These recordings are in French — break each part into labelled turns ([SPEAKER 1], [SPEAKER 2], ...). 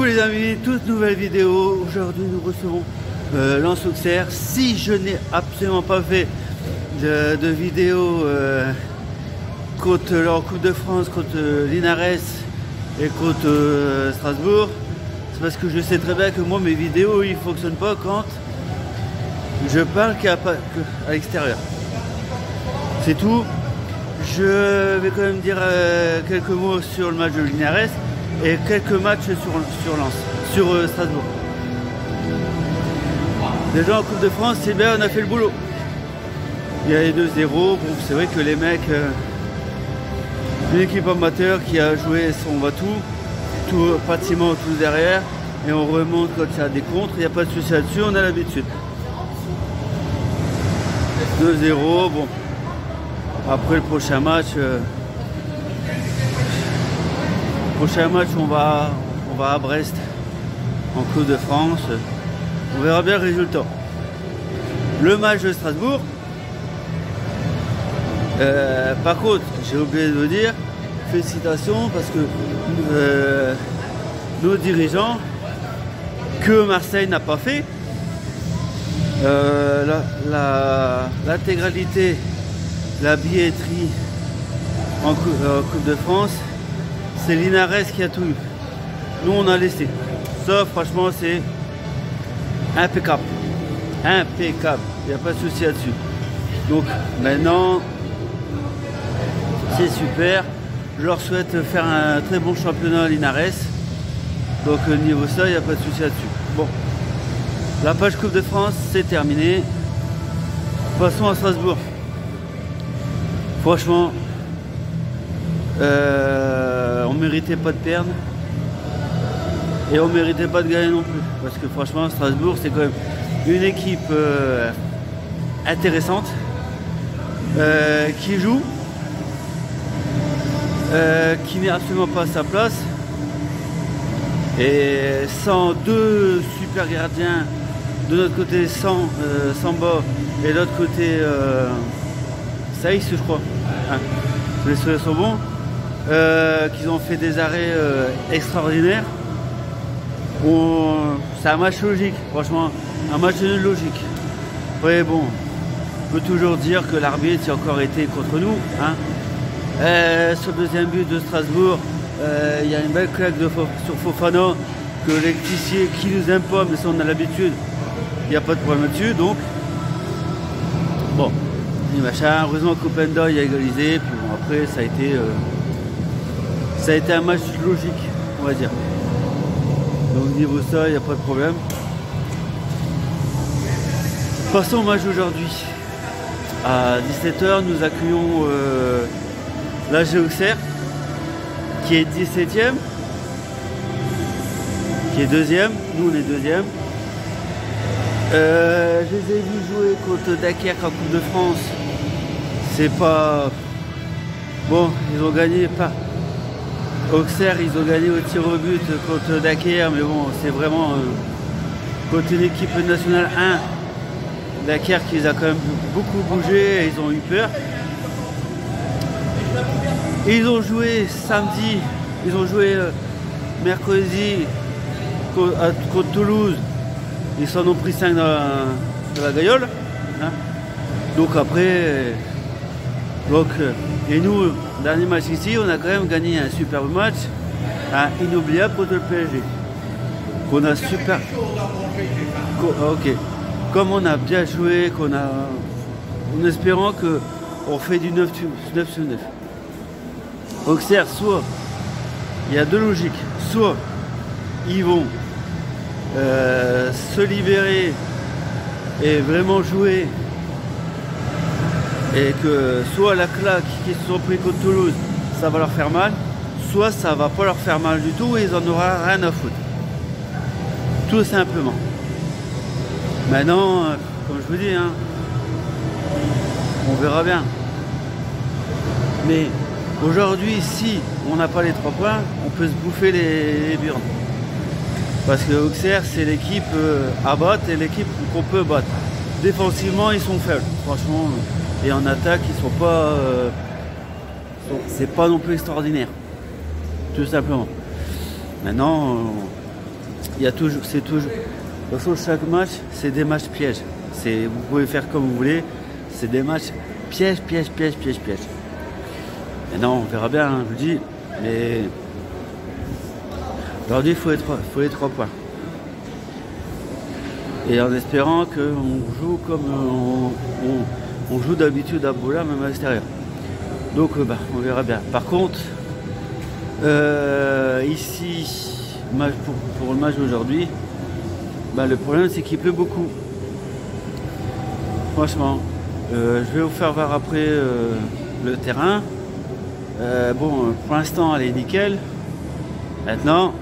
[SPEAKER 1] Coucou les amis, toute nouvelle vidéo. Aujourd'hui nous recevons Lens Auxerre. Si je n'ai absolument pas fait de vidéo contre leur Coupe de France, contre Linares et contre Strasbourg, c'est parce que je sais très bien que moi mes vidéos ils fonctionnent pas quand je parle qu'à l'extérieur. C'est tout. Je vais quand même dire quelques mots sur le match de Linares et quelques matchs sur Lens, sur Strasbourg. Déjà en Coupe de France, c'est bien, on a fait le boulot. Il y a les 2-0, bon, c'est vrai que les mecs, une équipe amateur qui a joué son va-tout, pratiquement tout derrière, et on remonte quand il y a des contres, il n'y a pas de souci là-dessus, on a l'habitude. 2-0, bon. Après le prochain match, on va à Brest en Coupe de France. On verra bien le résultat. Le match de Strasbourg, par contre, j'ai oublié de vous dire, félicitations parce que nos dirigeants, que Marseille n'a pas fait, l'intégralité, la billetterie en Coupe de France, c'est Linares qui a tout eu. Nous on a laissé. Ça franchement c'est impeccable. Impeccable. Il n'y a pas de souci là-dessus. Donc maintenant c'est super. Je leur souhaite faire un très bon championnat à Linares. Donc niveau ça, il n'y a pas de souci là-dessus. Bon. La page Coupe de France, c'est terminé. Passons à Strasbourg. Franchement, on méritait pas de perdre et on méritait pas de gagner non plus. Parce que franchement, Strasbourg, c'est quand même une équipe intéressante qui joue, qui met absolument pas sa place. Et sans deux super gardiens, de notre côté Samba et de l'autre côté Saïs, je crois. Hein. Les souhaits sont bons. Qu'ils ont fait des arrêts extraordinaires. C'est un match logique, franchement. Un match logique. Oui, bon, on peut toujours dire que l'arbitre a encore été contre nous. Hein. Sur le deuxième but de Strasbourg, il y a une belle claque sur Fofana que l'électricier qui nous aime pas, mais ça on a l'habitude. Il n'y a pas de problème là-dessus, donc bon, machin. Heureusement qu'Openda il a égalisé, puis bon, après ça a été un match logique, on va dire. Donc niveau ça, il n'y a pas de problème. Passons au match d'aujourd'hui. À 17 h, nous accueillons l'AG Auxerre, qui est 17e, qui est 2e, nous on est 2e. Je les ai vus jouer contre Dunkerque en Coupe de France. C'est pas... Bon, ils ont gagné pas. Auxerre, ils ont gagné au tir au but contre Dunkerque, mais bon, c'est vraiment côté l'équipe nationale 1. Dunkerque, ils ont quand même beaucoup bougé et ils ont eu peur. Et ils ont joué samedi, ils ont joué mercredi contre Toulouse. Ils s'en ont pris 5 dans la gaillole. Hein. Donc après, et nous, dernier match ici, on a quand même gagné un superbe match, inoubliable contre le PSG. Qu'on a super. Ok. Comme on a bien joué, en espérant qu'on fait du 9 sur 9. Auxerre, soit il y a deux logiques, soit ils vont se libérer et vraiment jouer, et que soit la claque qu'ils se sont pris contre Toulouse, ça va leur faire mal, soit ça va pas leur faire mal du tout et ils en auront rien à foutre. Tout simplement. Maintenant, comme je vous dis, hein, on verra bien. Mais aujourd'hui, si on n'a pas les 3 points, on peut se bouffer les burnes. Parce que Auxerre, c'est l'équipe à battre et l'équipe qu'on peut battre. Défensivement, ils sont faibles, franchement. Et en attaque, ils sont pas... c'est pas non plus extraordinaire. Tout simplement. Maintenant, il y a toujours, c'est toujours. De toute façon, chaque match, c'est des matchs pièges. Vous pouvez faire comme vous voulez. C'est des matchs pièges. Maintenant, on verra bien, hein, je vous dis. Mais aujourd'hui, il faut les 3 points. Et en espérant qu'on joue comme on joue d'habitude à Boula, même à l'extérieur. Donc, on verra bien. Par contre, ici, pour le match d'aujourd'hui, le problème, c'est qu'il pleut beaucoup. Franchement, je vais vous faire voir après le terrain. Bon, pour l'instant, elle est nickel. Maintenant,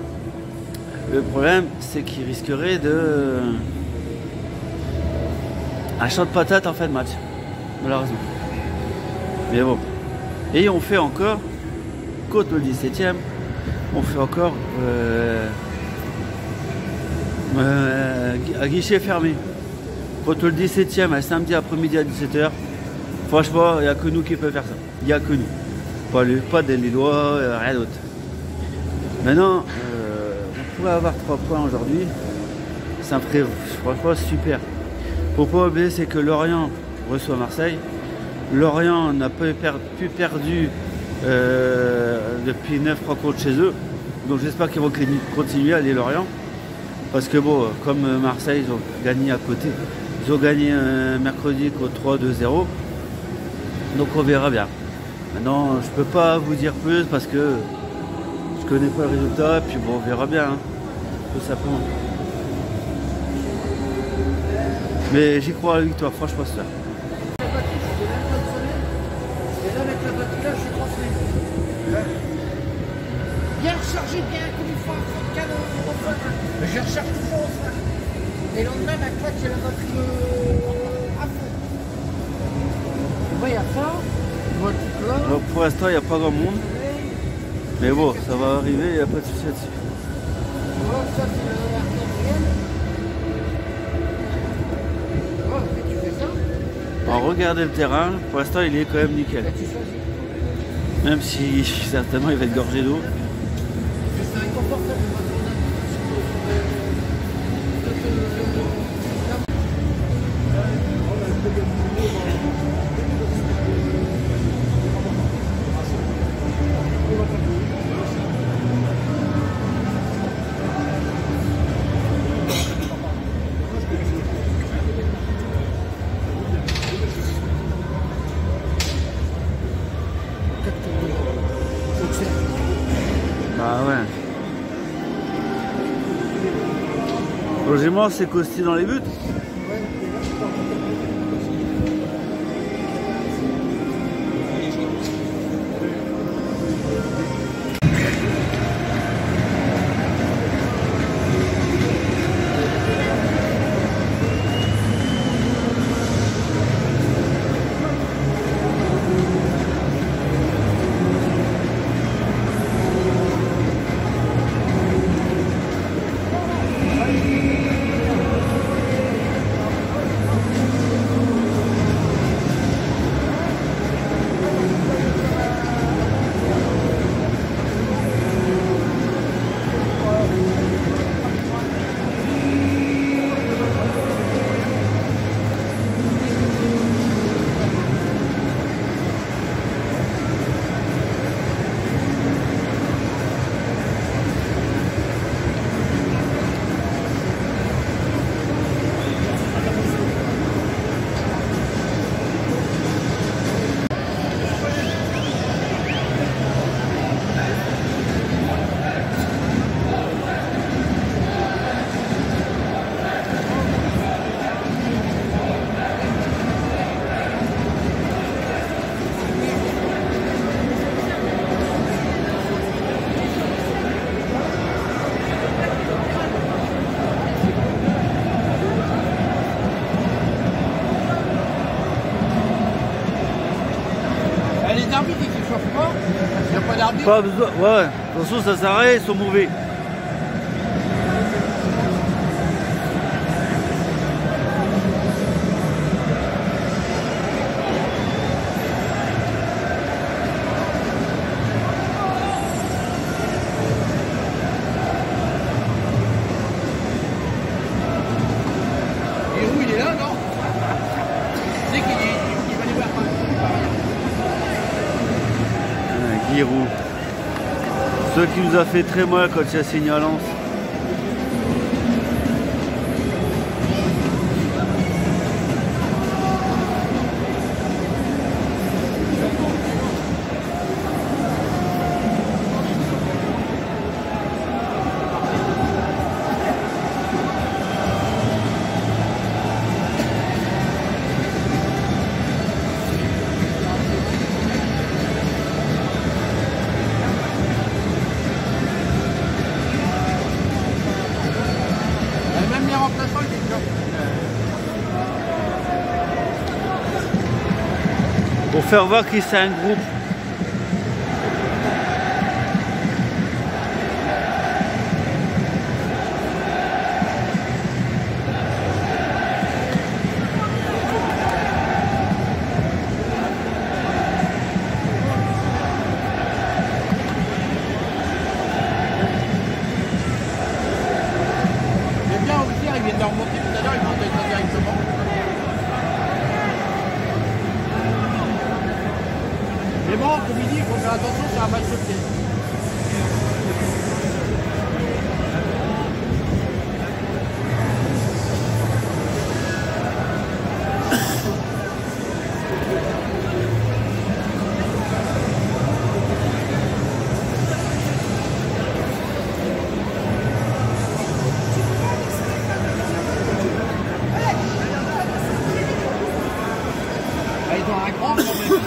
[SPEAKER 1] le problème, c'est qu'il risquerait de un champ de patate en fin de match, malheureusement. Mais bon. Et on fait encore, contre le 17e, on fait encore à guichet fermé. Contre le 17e, un samedi après-midi à 17h. Franchement, il n'y a que nous qui peut faire ça. Il n'y a que nous. Pas des Lillois, rien d'autre. Maintenant, on pourrait avoir 3 points aujourd'hui. Ça me ferait franchement super. Faut pas oublier, c'est que Lorient reçoit Marseille. Lorient n'a pas plus perdu depuis 9 rencontres chez eux. Donc j'espère qu'ils vont continuer à aller Lorient. Parce que bon, comme Marseille, ils ont gagné à côté. Ils ont gagné mercredi contre 3-2-0. Donc on verra bien. Maintenant, je peux pas vous dire plus parce que je connais pas le résultat. Puis bon, on verra bien. Hein, tout simplement. Mais j'y crois à la victoire, franchement, ça.
[SPEAKER 2] La batterie, c'était même pas une semaine. Et là, avec la batterie, là, je suis 3 semaines. Bien rechargé, bien comme il faut, un fond de canon au fond. Je recharge toujours au fond. Et le lendemain, la claque, j'ai la batterie à fond. Tu vois, il y a ça. Tu vois tout là.
[SPEAKER 1] Donc, pour l'instant, il n'y a pas grand monde. Mais bon, ça va arriver, il n'y a pas de souci là-dessus.
[SPEAKER 2] Tu vois, ça, c'est l'artériel.
[SPEAKER 1] Alors regardez le terrain, pour l'instant il est quand même nickel. Même si certainement il va être gorgé d'eau. Ah ouais. Logiquement, c'est Costi dans les buts.
[SPEAKER 2] Les arbitres, ils ne chauffent pas. Il n'y a pas d'arbitre.
[SPEAKER 1] Pas besoin, ouais. De toute façon, ça s'arrête, ils sont mauvais. Ce qui nous a fait très mal quand il a signé à Lens. Pour faire voir que c'est un groupe.
[SPEAKER 2] C'est bien aussi, il vient de leur monter tout à l'heure, il montait ça directement. Mais bon, comme il dit, il faut faire attention, c'est un match de pied. Ils ont un grand problème.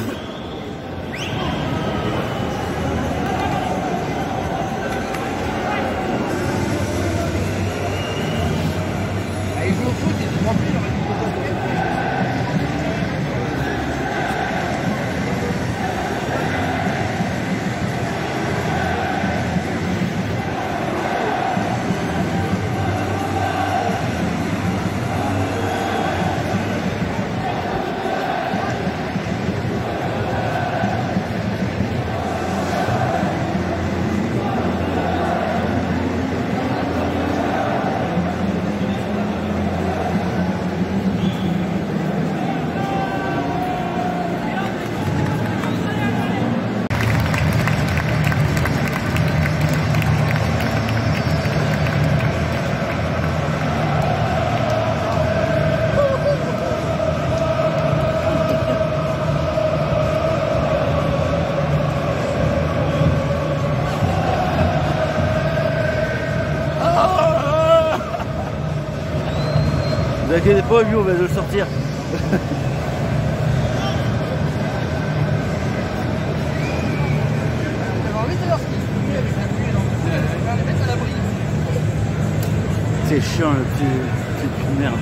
[SPEAKER 2] Ils jouent au foot, ils sont remplis, il aurait dû couper.
[SPEAKER 1] Ne vous inquiétez pas, lui, on va le sortir. C'est chiant le petit merde.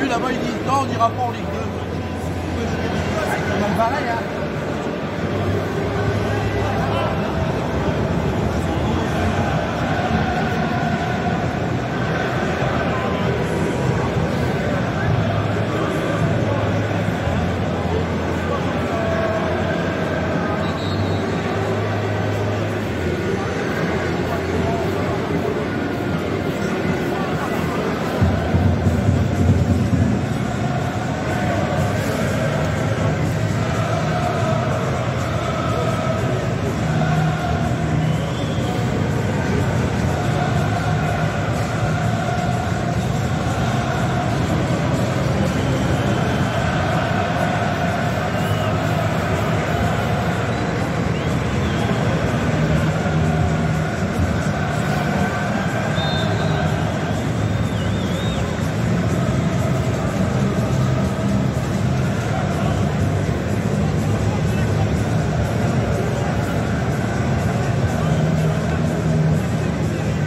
[SPEAKER 2] Là-bas, ils disent non, on n'ira pas en Ligue 2. C'est même pareil, hein.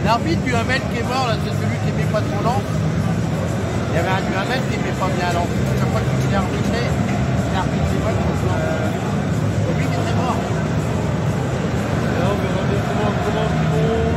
[SPEAKER 2] L'arbitre du Hamel qui est mort, là, c'est celui qui n'aimait pas trop Lens. Il y avait un du Hamel qui n'aimait pas bien Lens. Chaque fois qu'il est arbitré, l'arbitre c'est pas trop Lens. C'est lui qui était mort.
[SPEAKER 3] Là, on verra bien comment ils vont.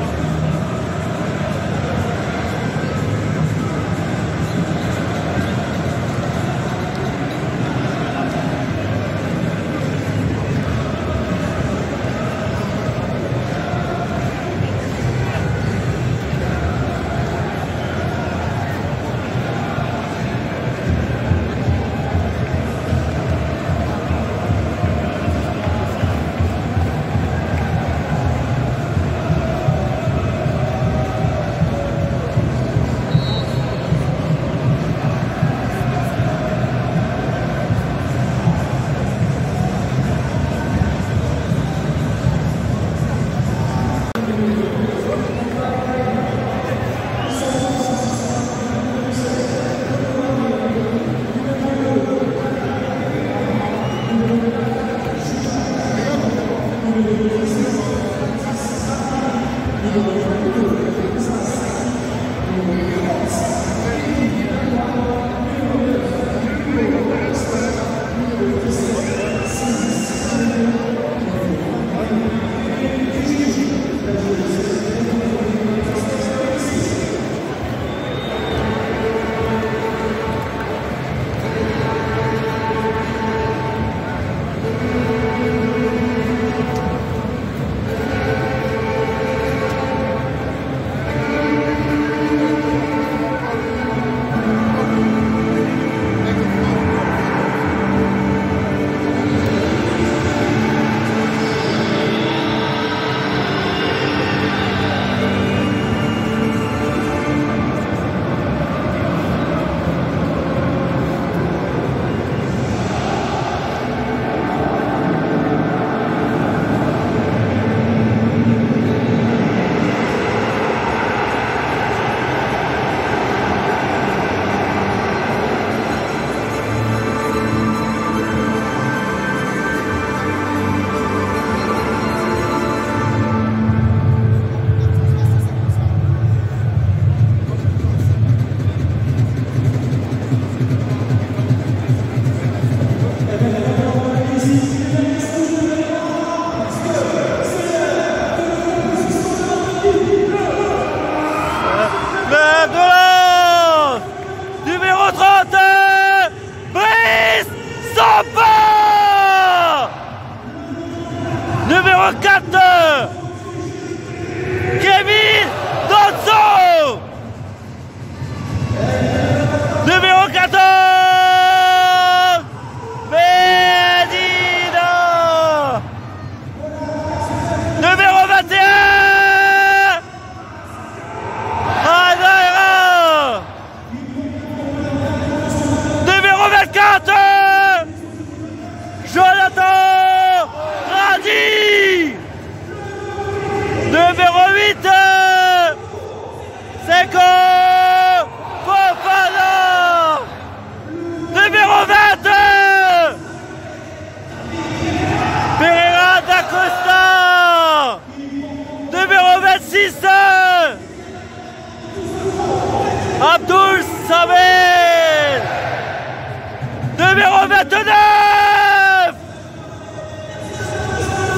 [SPEAKER 1] 29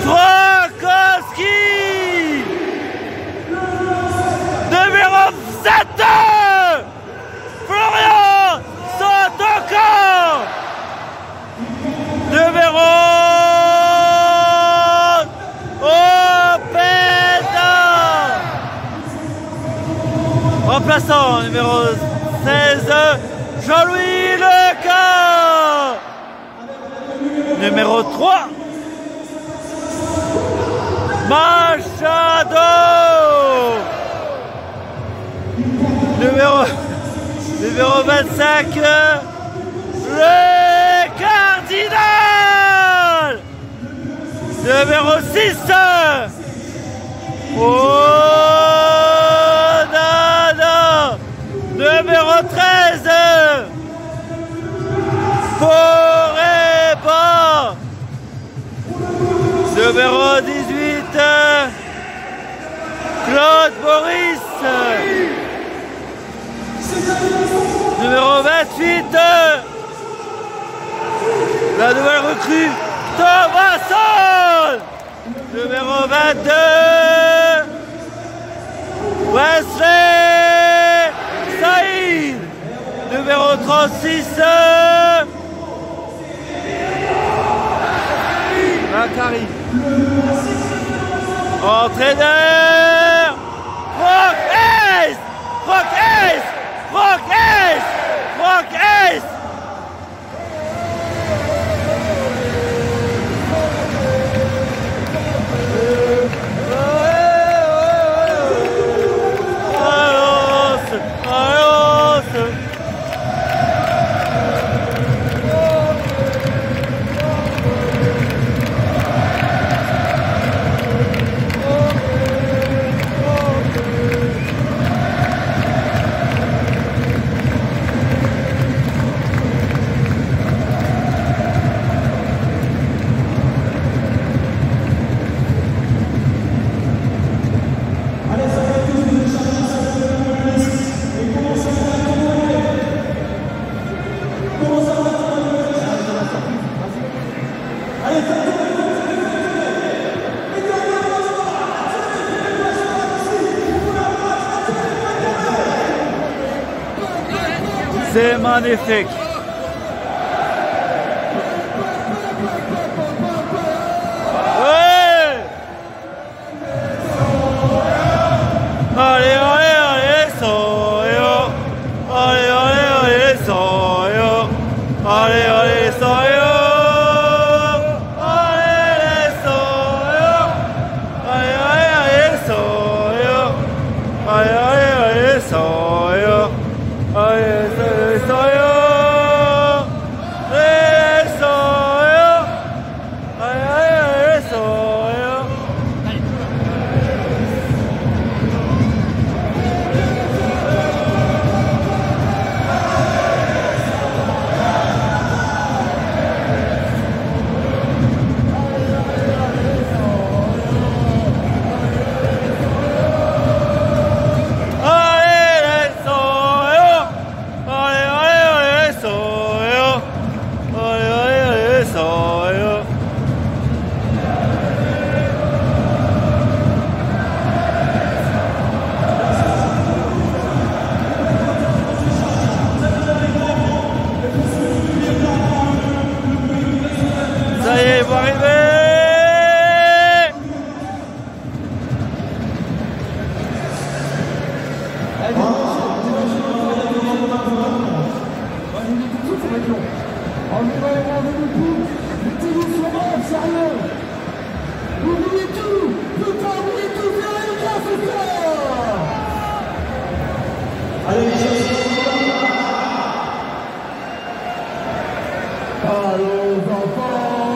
[SPEAKER 1] Frankowski. Numéro 7 Florian Sotoko. Numéro Openda. Remplaçant numéro 16 Jean-Louis Leca. Numéro 3 Machado. Numéro 25 le Cardinal. Numéro 6 Onana. Numéro 13 Poreba. Numéro 18 Claude Boris. Numéro 28 la nouvelle recrue Thomasson. Numéro 22 Wesley Saïd. Numéro 36 Macari. Entraîneur Franck Hayes. Franck Hayes. Franck Hayes. Franck Hayes. C'est magnifique. Ouais. Allez, allez, allez, soyo. Allez, allez, allez, soyo. Allez, allez, soyo. Allez, les soyo. Allez, allez, allez, soyo. Allez, allez, allez, soyo. Allez, ça y est, ils vont arriver.
[SPEAKER 2] Oubliez tout, putain, oubliez tout, Véronica, c'est ça. Allez,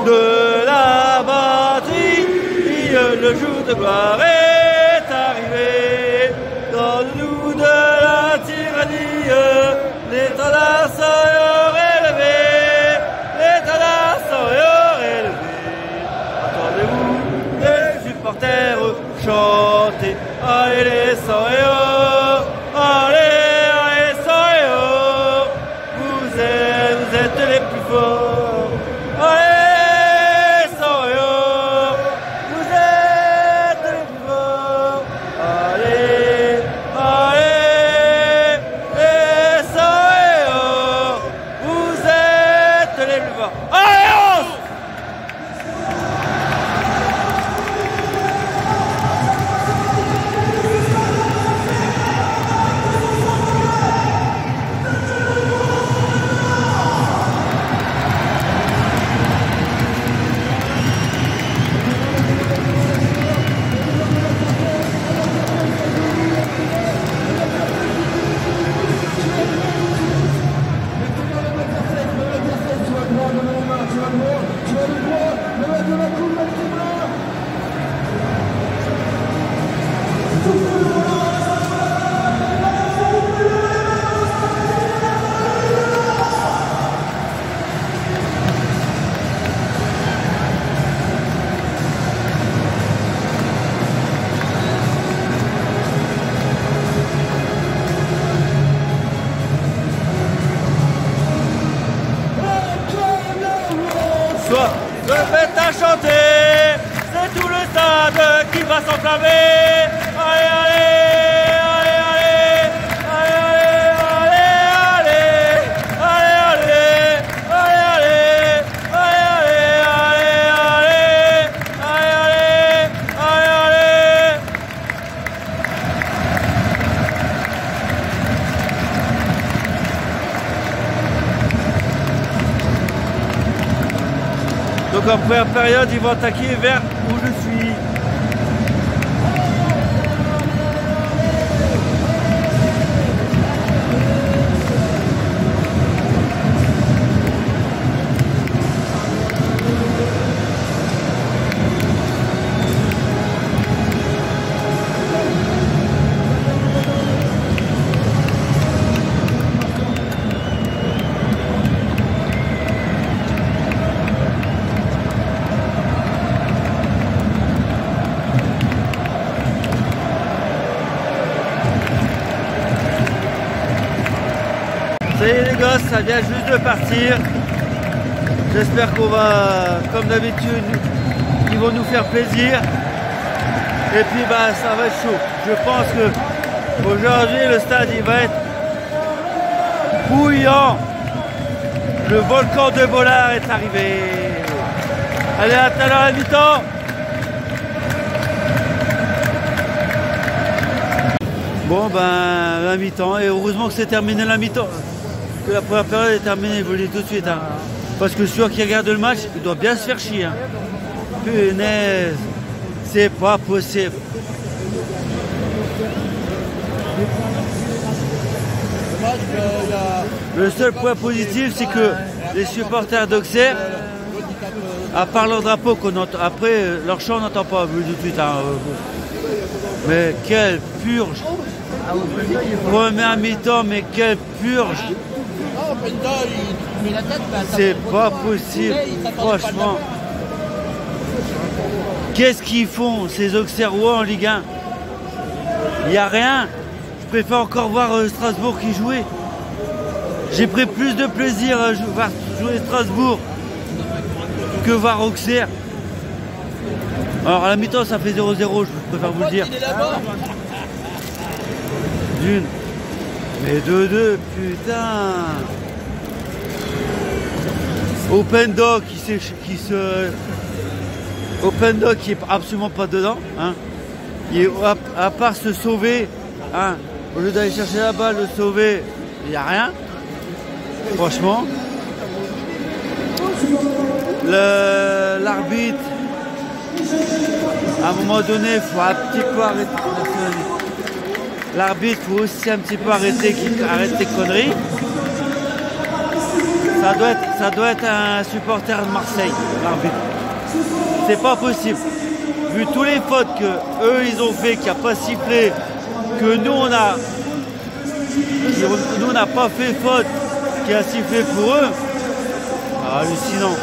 [SPEAKER 1] de la batterie, le jour de gloire est arrivé. Donne-nous de la tyrannie, l'état d'assailleur élevé, l'état d'assailleur élevé. Entendez-vous les supporters chanter, allez les sailleurs, allez, allez sailleurs, vous êtes les plus forts. encore. Allez, 11! Se faites à chanter, c'est tout le stade qui va s'enflammer. Allez, allez, allez, allez, allez, allez, allez, allez, allez, allez, allez, allez, allez, allez. Donc en première période, ils vont attaquer vers où je suis. Ça y est les gosses, ça vient juste de partir. J'espère qu'on va, comme d'habitude, ils vont nous faire plaisir. Et puis bah ça va être chaud. Je pense que aujourd'hui le stade il va être bouillant. Le volcan de Bollard est arrivé. Allez, à tout à l'heure à la mi-temps. Bon ben la mi-temps, et heureusement que c'est terminé la mi-temps. Que la première période est terminée, je vous le dis tout de suite. Hein. Parce que celui qui regarde le match, il doit bien se faire chier. Hein. Punaise, c'est pas possible. Le seul point positif, c'est que les supporters d'Auxerre, à part leur drapeau qu'on entend, après leur chant on n'entend pas vu tout de suite. Hein. Mais quelle purge! Première mi-temps, mais quelle purge! C'est pas possible, franchement. Qu'est-ce qu'ils font ces Auxerrois en Ligue 1? Il n'y a rien. Je préfère encore voir Strasbourg qui jouait. J'ai pris plus de plaisir à jouer Strasbourg que voir Auxerre. Alors à la mi-temps ça fait 0-0, je préfère vous le dire. D'une. Mais 2-2, putain. Open Dog Open Dog qui est absolument pas dedans. Hein. À part se sauver, hein, au lieu d'aller chercher la balle, le sauver, il n'y a rien. Franchement. L'arbitre, à un moment donné, il faut un petit peu arrêter. L'arbitre, il faut aussi un petit peu arrêter tes conneries. Ça doit être un supporter de Marseille, l'arbitre. C'est pas possible. Vu tous les fautes que eux ils ont fait, qu'il n'y a pas sifflé, que nous on n'a pas fait faute, qui a sifflé pour eux, hallucinant.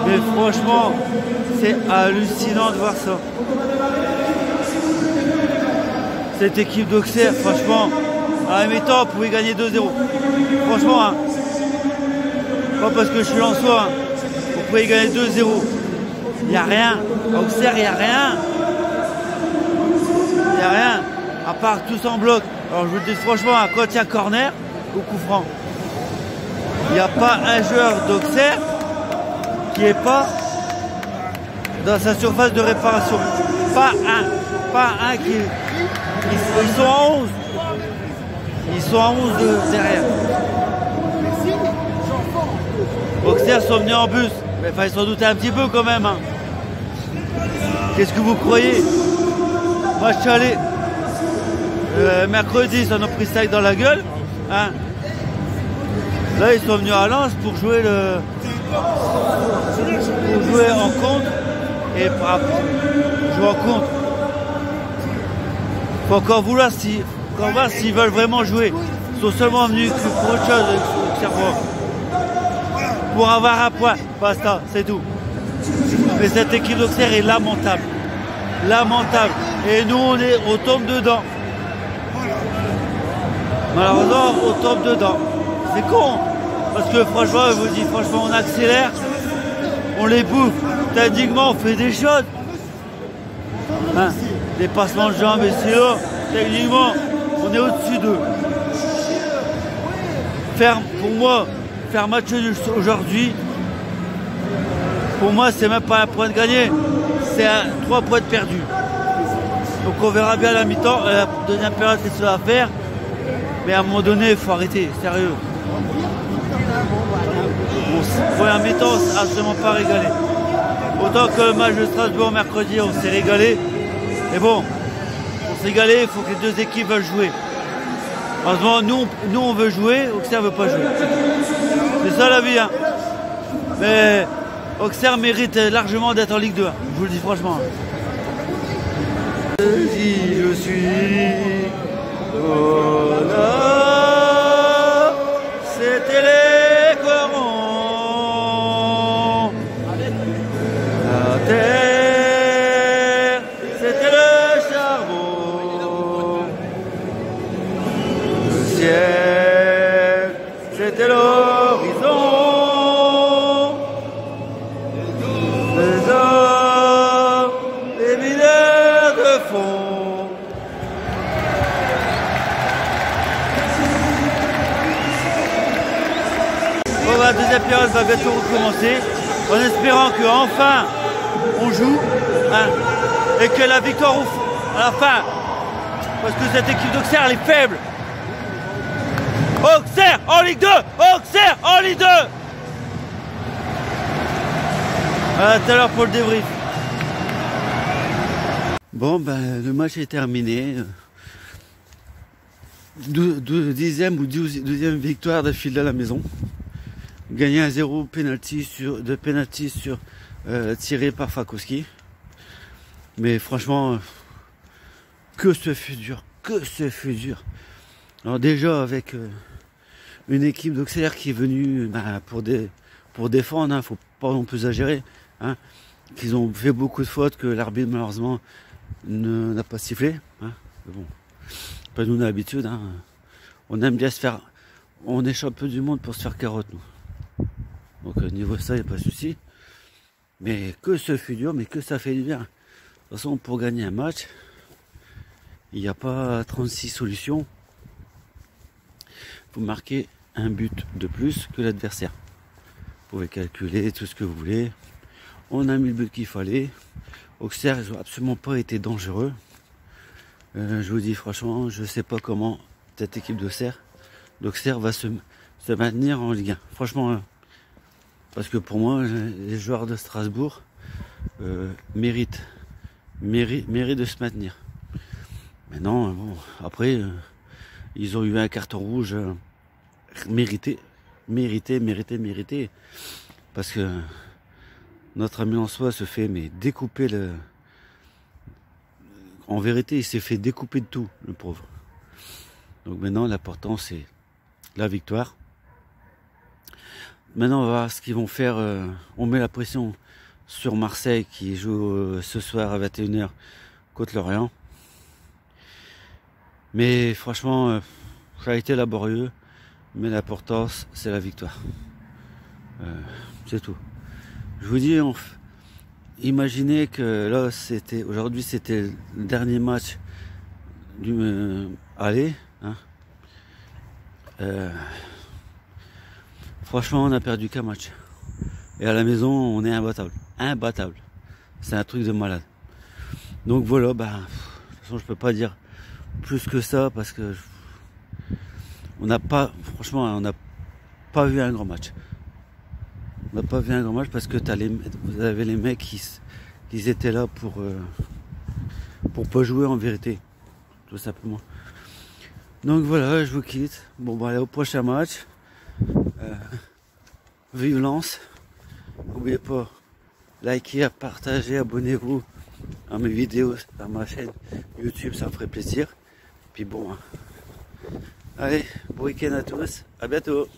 [SPEAKER 1] Mais franchement, c'est hallucinant de voir ça. Cette équipe d'Auxerre, franchement, à la mi-temps, on pouvait gagner 2-0. Franchement, hein, pas parce que je suis Lensois, hein, on pouvait gagner 2-0. Il n'y a rien. À Auxerre, il n'y a rien. Il n'y a rien. À part tous en bloc. Alors je vous le dis franchement, quand il y a corner ou coup franc. n'y a pas un joueur d'Auxerre qui n'est pas dans sa surface de réparation. Pas un qui... Ils sont à 11. Ils sont à 11 derrière. Auxerre sont venus en bus. Mais enfin, ils s'en doutaient un petit peu quand même. Hein. Qu'est-ce que vous croyez? Moi, je suis allé mercredi, ils en ont pris 5 dans la gueule. Hein. Là, ils sont venus à Lens pour jouer en contre et jouer en contre. Faut encore voir s'ils veulent vraiment jouer. Ils sont seulement venus pour autre chose au Cerveau. Pour avoir un point, basta, c'est tout. Mais cette équipe d'Auxerre est lamentable. Lamentable. Et nous, on tombe dedans. Malheureusement, on tombe dedans. C'est con. Parce que franchement, je vous dis, franchement, on accélère. On les bouffe. Techniquement, on fait des choses. Hein, des passements de jambes et sinon, techniquement, on est au-dessus d'eux. Pour moi, faire match aujourd'hui, pour moi, c'est même pas un point de gagné. C'est 3 points de perdu. Donc on verra bien la mi-temps, la deuxième période, qu'est-ce que ça va faire. Mais à un moment donné, il faut arrêter, sérieux. Pour la mi-temps, on ne s'est absolument pas régalé. Autant que le match de Strasbourg mercredi, on s'est régalé. Mais bon, pour se régaler, il faut que les deux équipes veulent jouer. En ce moment, nous on veut jouer, Auxerre ne veut pas jouer. C'est ça la vie. Hein. Mais Auxerre mérite largement d'être en Ligue 2. Je vous le dis franchement. Si je suis oh là, c'était les corons. La terre, c'était le charbon. Le ciel, c'était l'horizon. Les hommes, les mineurs de fond. Bon, la deuxième période va bientôt recommencer, en espérant qu'enfin on joue hein, et que la victoire à la fin, parce que cette équipe d'Auxerre elle est faible. Auxerre en Ligue 2, Auxerre en Ligue 2. À tout à l'heure pour le débrief. Bon, ben, le match est terminé. 10e ou 12e victoire d'affilée à la maison. Gagné à 0 penalty tiré par Fakowski. Mais franchement, que ce fut dur. Alors déjà avec une équipe d'Auxerre qui est venue pour défendre, hein, faut pas non plus exagérer. Hein, qu'ils ont fait beaucoup de fautes que l'arbitre malheureusement n'a pas sifflé. Hein, mais bon, pas nous l'habitude. Hein, on aime bien se faire, on est champion du monde pour se faire carotte nous. Donc au niveau de ça, il n'y a pas de souci. Mais que ce fut dur, mais que ça fait du bien. De toute façon, pour gagner un match, il n'y a pas 36 solutions. Vous marquez un but de plus que l'adversaire. Vous pouvez calculer tout ce que vous voulez. On a mis le but qu'il fallait. Auxerre, ils n'ont absolument pas été dangereux. Je vous dis franchement, je ne sais pas comment cette équipe d'Auxerre va se maintenir en Ligue 1. Franchement, parce que pour moi, les joueurs de Strasbourg méritent de se maintenir. Maintenant, bon, après, ils ont eu un carton rouge mérité. Parce que notre ami Lançois se fait découper en vérité, il s'est fait découper de tout, le pauvre. Donc maintenant, l'important, c'est la victoire. Maintenant, on va voir ce qu'ils vont faire. On met la pression sur Marseille qui joue ce soir à 21h contre Lorient. Mais franchement, ça a été laborieux. Mais l'important, c'est la victoire. C'est tout. Je vous dis, imaginez que là, aujourd'hui, c'était le dernier match du aller. Hein. Franchement, on a perdu qu'un match. Et à la maison, on est imbattable. Imbattable. C'est un truc de malade. Donc voilà, bah, de toute façon, je peux pas dire plus que ça parce que on n'a pas, franchement, on n'a pas vu un grand match. On n'a pas vu un grand match parce que vous avez les mecs qui étaient là pour pas jouer en vérité, tout simplement. Donc voilà, je vous quitte. Bon, bah, allez au prochain match. Vive Lens. N'oubliez pas, likez, partagez, abonnez-vous à mes vidéos, à ma chaîne YouTube, ça me ferait plaisir. Puis bon, allez, bon week-end à tous, à bientôt.